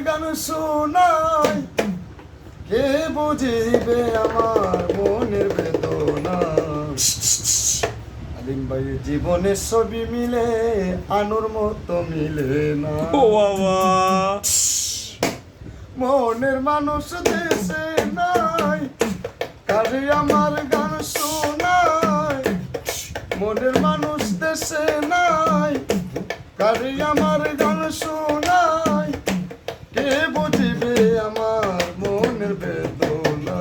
গান শোনাই, কে বুঝিবে আমার মনের বেদনা। আলিম ভাই জীবনের ছবি মিলে আনুর মতো মিলে না। ও বাবা, মনের মানুষ দেশে নাই, কারে আমার গান শোনাই। মনের মানুষ দেশে নাই, কারে আমার গান শোনাই। কে বুঝিবে আমার মনের বেদনা।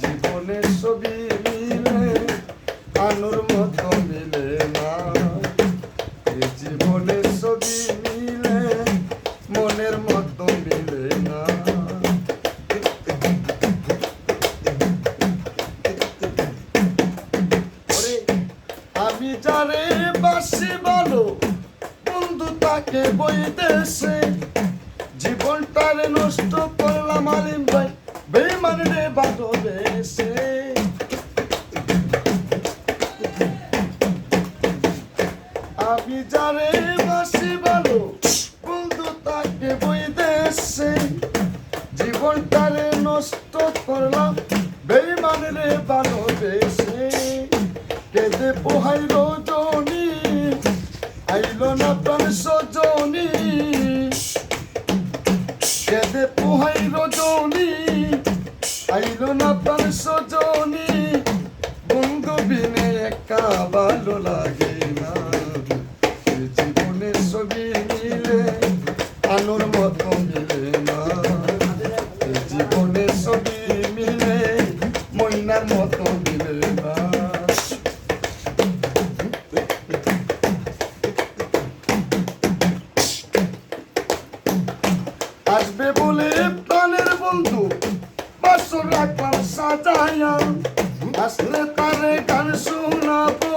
জীবনের ছবি মিলে আনুর মতো মিলে না। জীবনের ছবি মিলে মনের মতো মিলে না। আমি যারে বাসি বলো বন্ধু তাকে বইতেছে, জীবনটারে নষ্ট করলাম আলিম ভাই বেঈমান রে ভালোবেসে। আমি যারে বাসি বলো বন্ধু তাকে বইতেছে, জীবনটারে নষ্ট করলাম বেঈমান রে ভালোবেসে। কেঁদে পোহাই রজনী আইলো না প্রাণ সজনী। কেঁদে পোহাই রজনী আইলো না প্রাণ সজনী। বন্ধু বিনে একা ভালো লাগে না। জীবনের ছবি মিলে আলোর মতো মিলে না। জীবনের ছবি মিলে ময়নার মতো মিলে না। আসবে বলে প্রাণের বন্ধু বাসর রাখলাম সাজাইয়া, আসলে তারে গান শোনাবো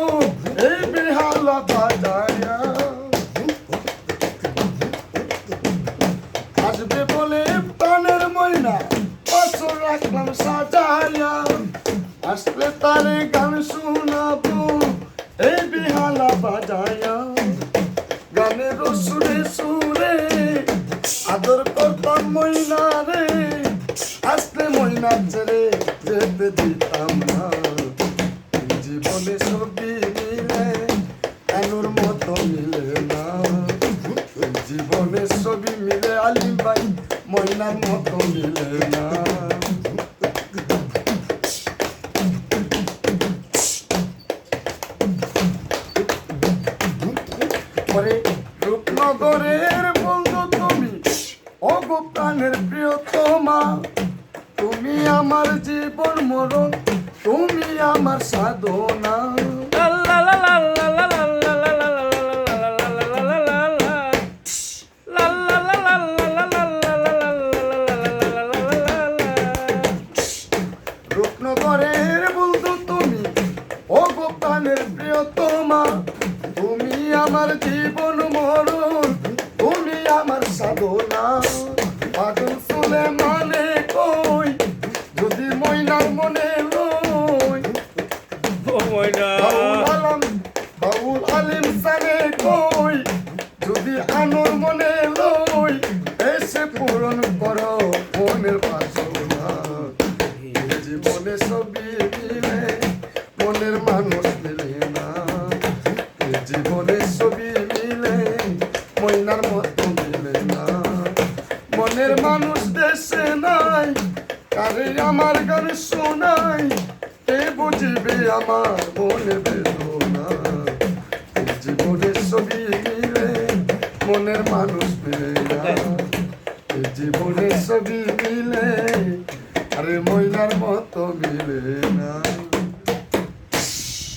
এই বেহালা বাজায়া। আসবে বলে প্রাণের ময়না বাসর রাখলাম সাজাইয়া, আসলে তারে গান শোনাবো এই বেহালা বাজায়া। গানের সুরে সুরে আদর করতাম ময়না রে, আসলে ময়না ছেড়ে যেতে দিতাম না। জীবনে ছবি মিলে আনুর মতো মিলে না। জীবনে ছবি মিলে আলিম ভাই ময়নার মতো মিলে না। পরে রূপনগরের বন্ধু তুমি, ওগো প্রাণের প্রিয়তমা। তুমি আমার জীবন মরণ, তুমি আমার সাধনা। রূপনগরের বন্ধু তুমি, ওগো প্রাণের প্রিয়তমা। তুমি আমার জীবন মরণ, তুমি আমার সাধনা। পাগল চলে মানে কই যদি ময়নার মনে লই। ও ময়না, বাউল আলিম সারে কই যদি আনুর মনে লই। এসে পূরণ করো মনের বাসনা। জীবনে ছবি মিলে মনের মানুষ মিলে না। জীবনে ছবি মিলে ময়নার মতো মিলে না। মনের মানুষ দেশে নাই, কারে আমার গান শোনাই। কে বুঝিবে আমার মনের বেদনা। জীবনের ছবি মিলে মনের মানুষ মিলে না। জীবনের ছবি মিলে আরে ময়নার মতো মিলে না।